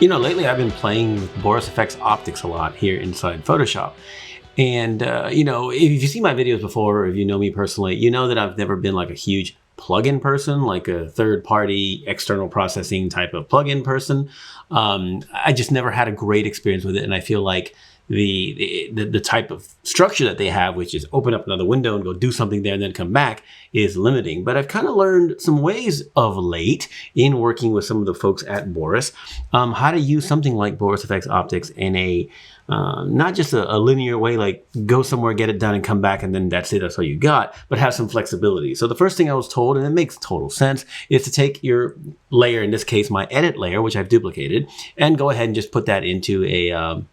You know, lately I've been playing with Boris FX Optics a lot here inside Photoshop. And, you know, if you see my videos before, or if you know me personally, you know that I've never been like a huge plugin person, like a third-party external processing type of plugin person. I just never had a great experience with it. And I feel like the type of structure that they have, which is open up another window and go do something there and then come back, is limiting. But I've kind of learned some ways of late in working with some of the folks at Boris, how to use something like Boris FX Optics in a not just a linear way, like go somewhere, get it done and come back and then that's it, that's all you got, but have some flexibility. So the first thing I was told, and it makes total sense, is to take your layer, in this case my edit layer, which I've duplicated, and go ahead and just put that into a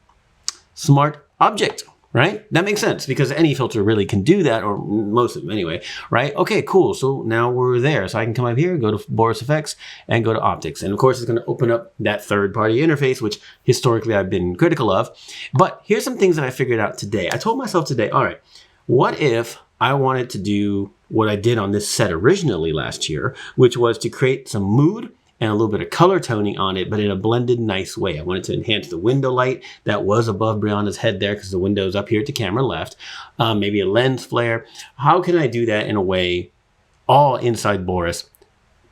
smart object, right? That makes sense because any filter really can do that, or most of them anyway, right? Okay, cool. So now we're there. So I can come up here, go to Boris FX and go to Optics. And of course, it's going to open up that third-party interface, which historically I've been critical of. But here's some things that I figured out today. I told myself today, all right, what if I wanted to do what I did on this set originally last year, which was to create some mood and a little bit of color toning on it, but in a blended, nice way. I wanted to enhance the window light that was above Brianna's head there because the window's up here to camera left. Maybe a lens flare. How can I do that in a way all inside Boris?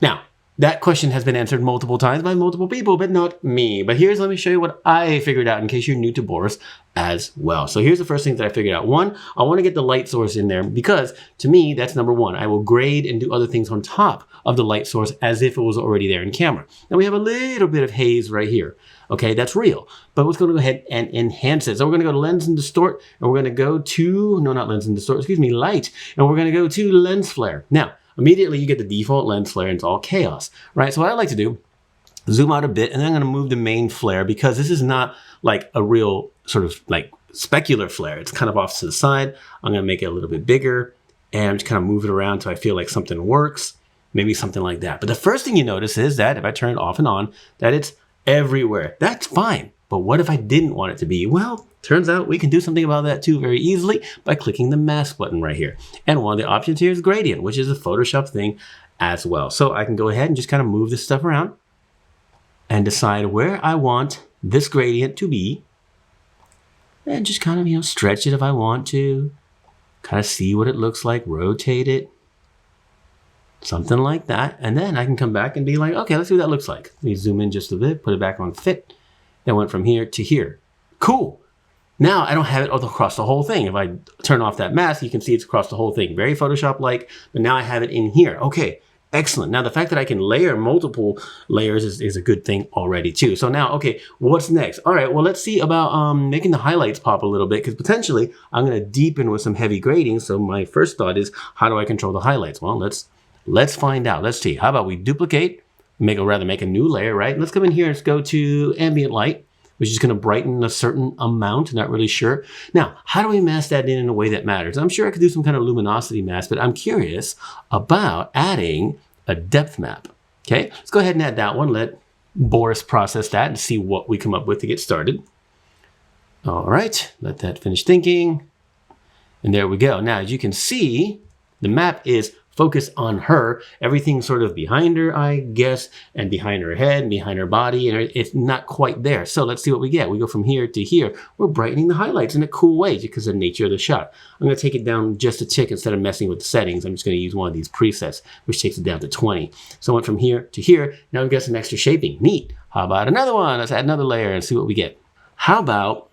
Now, that question has been answered multiple times by multiple people, but not me. But let me show you what I figured out in case you're new to Boris as well. So here's the first thing that I figured out. One, I want to get the light source in there because to me, that's number one. I will grade and do other things on top of the light source as if it was already there in camera. Now we have a little bit of haze right here. Okay, that's real. But let's go ahead and enhance it. So we're going to go to Lens and Distort, and we're going to go to, no, not Lens and Distort, excuse me, Light. And we're going to go to Lens Flare. Now, immediately you get the default lens flare and it's all chaos, right? So what I like to do, zoom out a bit, and then I'm going to move the main flare because this is not like a real sort of like specular flare. It's kind of off to the side. I'm going to make it a little bit bigger and I'm just kind of move it around so I feel like something works, maybe something like that. But the first thing you notice is that if I turn it off and on, that it's everywhere. That's fine. But what if I didn't want it to be? Well, turns out we can do something about that too very easily by clicking the mask button right here. And one of the options here is gradient, which is a Photoshop thing as well. So I can go ahead and just kind of move this stuff around and decide where I want this gradient to be. And just kind of, you know, stretch it if I want to. Kind of see what it looks like, rotate it. Something like that. And then I can come back and be like, okay, let's see what that looks like. Let me zoom in just a bit, put it back on fit. That went from here to here. Cool. Now I don't have it across the whole thing. If I turn off that mask, you can see it's across the whole thing. Very Photoshop-like, but now I have it in here. Okay, excellent. Now the fact that I can layer multiple layers is a good thing already too. So now, okay, what's next? All right, well, let's see about making the highlights pop a little bit because potentially I'm gonna deepen with some heavy grading. So my first thought is, how do I control the highlights? Well, let's find out. Let's see. How about we duplicate, make a new layer, right? Let's come in here and let's go to ambient light, which is going to brighten a certain amount. Not really sure. Now, how do we mask that in a way that matters? I'm sure I could do some kind of luminosity mask, but I'm curious about adding a depth map. Okay, let's go ahead and add that one. Let Boris process that and see what we come up with to get started. All right, let that finish thinking. And there we go. Now, as you can see, the map is focus on her, everything sort of behind her, I guess, and behind her head, behind her body, and it's not quite there. So let's see what we get. We go from here to here. We're brightening the highlights in a cool way because of the nature of the shot. I'm going to take it down just a tick instead of messing with the settings. I'm just going to use one of these presets, which takes it down to 20. So I went from here to here. Now we've got some extra shaping. Neat. How about another one? Let's add another layer and see what we get. How about,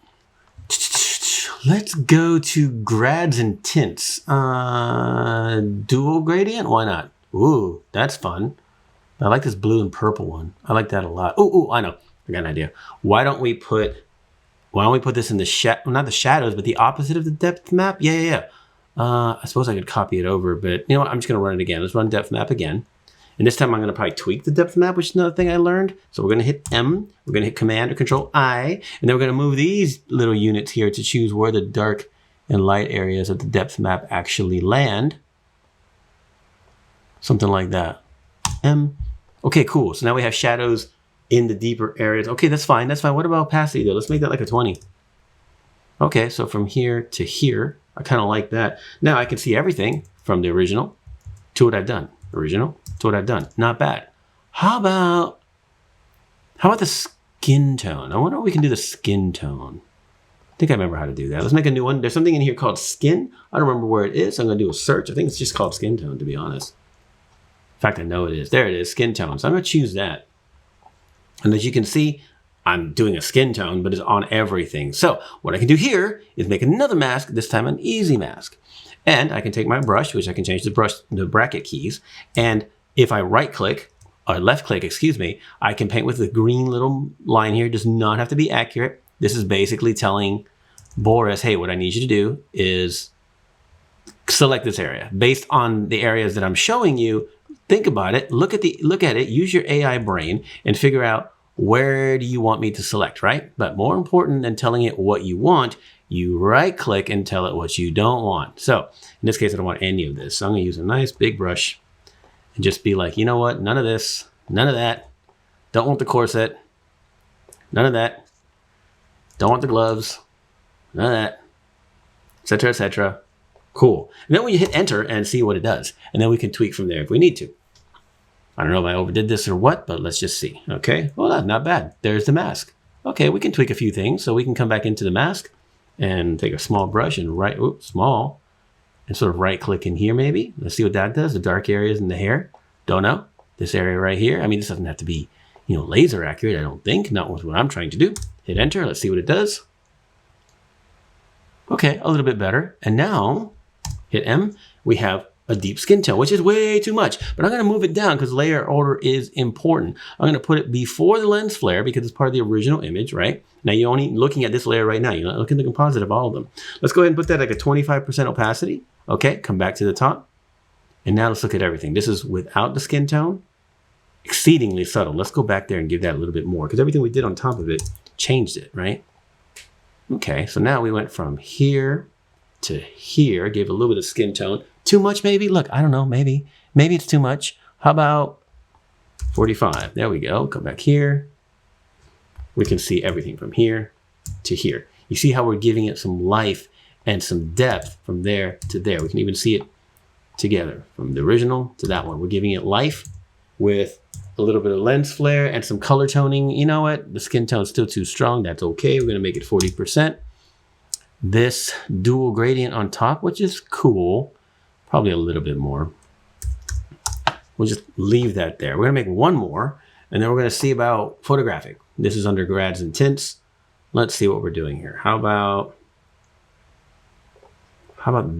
let's go to grads and tints. Dual gradient? Why not? Ooh, that's fun. I like this blue and purple one. I like that a lot. Ooh, I know. I got an idea. Why don't we put this in the not the shadows, but the opposite of the depth map? Yeah. I suppose I could copy it over, but you know what? I'm just going to run it again. Let's run depth map again. And this time I'm going to probably tweak the depth map, which is another thing I learned. So we're going to hit M, we're going to hit Command or Control I, and then we're going to move these little units here to choose where the dark and light areas of the depth map actually land. Something like that. M. Okay, cool. So now we have shadows in the deeper areas. Okay, that's fine. That's fine. What about opacity though? Let's make that like a 20. Okay, so from here to here, I kind of like that. Now I can see everything from the original to what I've done. Original to what I've done. Not bad. How about the skin tone. I wonder if we can do the skin tone. I think I remember how to do that. Let's make a new one. There's something in here called skin. I don't remember where it is. I'm going to do a search. I think it's just called skin tone, to be honest. In fact, I know it is. There it is, skin tone. So I'm going to choose that. And as you can see, I'm doing a skin tone, but it's on everything. So what I can do here is make another mask, this time an easy mask. And I can take my brush, which I can change the bracket keys. And if I right click, or left click, excuse me, I can paint with the green little line here. It does not have to be accurate. This is basically telling Boris, hey, what I need you to do is select this area. Based on the areas that I'm showing you, think about it, look at it, use your AI brain and figure out where do you want me to select, right? But more important than telling it what you want, you right click and tell it what you don't want. So in this case, I don't want any of this. So I'm gonna use a nice big brush and just be like, you know what? None of this, none of that. Don't want the corset, none of that. Don't want the gloves, none of that, etc., etc. Cool. And then we hit enter and see what it does. And then we can tweak from there if we need to. I don't know if I overdid this or what, but let's just see. Okay, well, that's not bad. There's the mask. Okay, we can tweak a few things. So we can come back into the mask and take a small brush and small, and sort of right click in here maybe. Let's see what that does. The dark areas in the hair. Don't know. This area right here. I mean, this doesn't have to be, you know, laser accurate, I don't think. Not with what I'm trying to do. Hit enter. Let's see what it does. Okay, a little bit better. And now, hit M. We have a deep skin tone, which is way too much. But I'm going to move it down because layer order is important. I'm going to put it before the lens flare because it's part of the original image, right? Now, you're only looking at this layer right now. You're not looking at the composite of all of them. Let's go ahead and put that like a 25% opacity. Okay, come back to the top. And now let's look at everything. This is without the skin tone. Exceedingly subtle. Let's go back there and give that a little bit more because everything we did on top of it changed it, right? Okay, so now we went from here to here, gave a little bit of skin tone. Too much maybe? Look, I don't know, maybe. Maybe it's too much. How about 45? There we go. Come back here. We can see everything from here to here. You see how we're giving it some life and some depth from there to there. We can even see it together from the original to that one. We're giving it life with a little bit of lens flare and some color toning. You know what? The skin tone is still too strong. That's okay. We're going to make it 40%. This dual gradient on top, which is cool. Probably a little bit more. We'll just leave that there. We're going to make one more, and then we're going to see about photographic. This is under grads and tints. Let's see what we're doing here. How about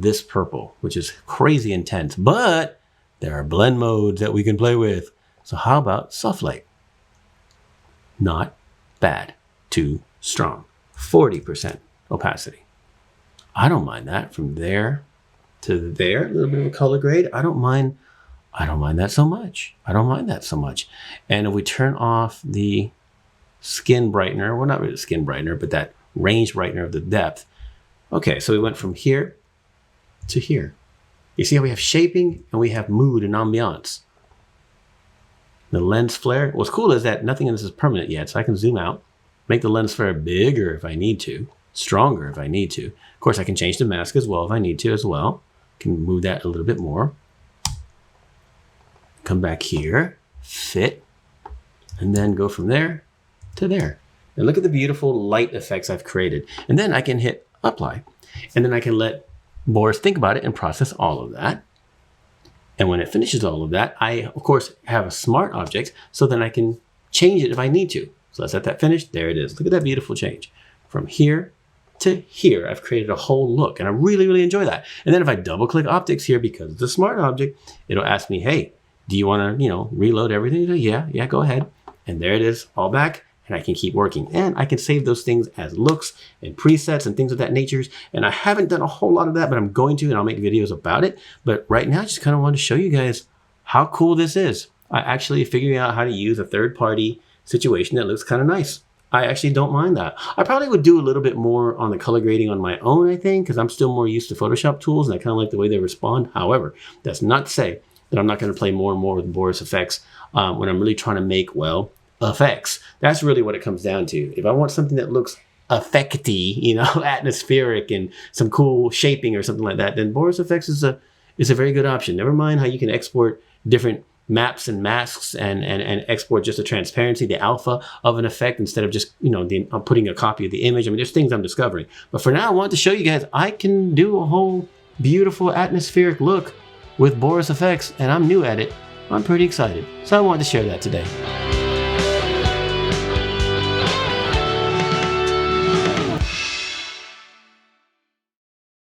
this purple, which is crazy intense, but there are blend modes that we can play with. So how about soft light? Not bad. Too strong. 40% opacity. I don't mind that. From there to there, a little bit of a color grade. I don't mind that so much. I don't mind that so much. And if we turn off the skin brightener, well, not really skin brightener, but that range brightener of the depth. Okay, so we went from here to here. You see how we have shaping and we have mood and ambiance. The lens flare, what's cool is that nothing in this is permanent yet, so I can zoom out, make the lens flare bigger if I need to, stronger if I need to. Of course, I can change the mask as well if I need to as well. Can move that a little bit more. Come back here, fit, and then go from there to there. And look at the beautiful light effects I've created. And then I can hit apply. And then I can let Boris think about it and process all of that. And when it finishes all of that, I, of course, have a smart object, so then I can change it if I need to. So let's let that finish. There it is. Look at that beautiful change. From here to here, I've created a whole look, and I really, really enjoy that. And then if I double click optics here, because it's a smart object, it'll ask me, hey, do you want to, reload everything? Yeah, go ahead. And there it is, all back. And I can keep working. And I can save those things as looks and presets and things of that nature. And I haven't done a whole lot of that, but I'm going to, and I'll make videos about it. But right now, I just kind of want to show you guys how cool this is. I actually figuring out how to use a third-party situation that looks kind of nice. I actually don't mind that. I probably would do a little bit more on the color grading on my own, I think, because I'm still more used to Photoshop tools, and I kind of like the way they respond. However, that's not to say that I'm not going to play more and more with Boris FX when I'm really trying to make, well, effects. That's really what it comes down to. If I want something that looks effecty, atmospheric and some cool shaping or something like that, then Boris FX is a very good option. Never mind how you can export different maps and masks and export just the transparency, the alpha of an effect instead of just, you know, putting a copy of the image. I mean, there's things I'm discovering. But for now, I wanted to show you guys I can do a whole beautiful atmospheric look with Boris FX, and I'm new at it. I'm pretty excited. So I wanted to share that today.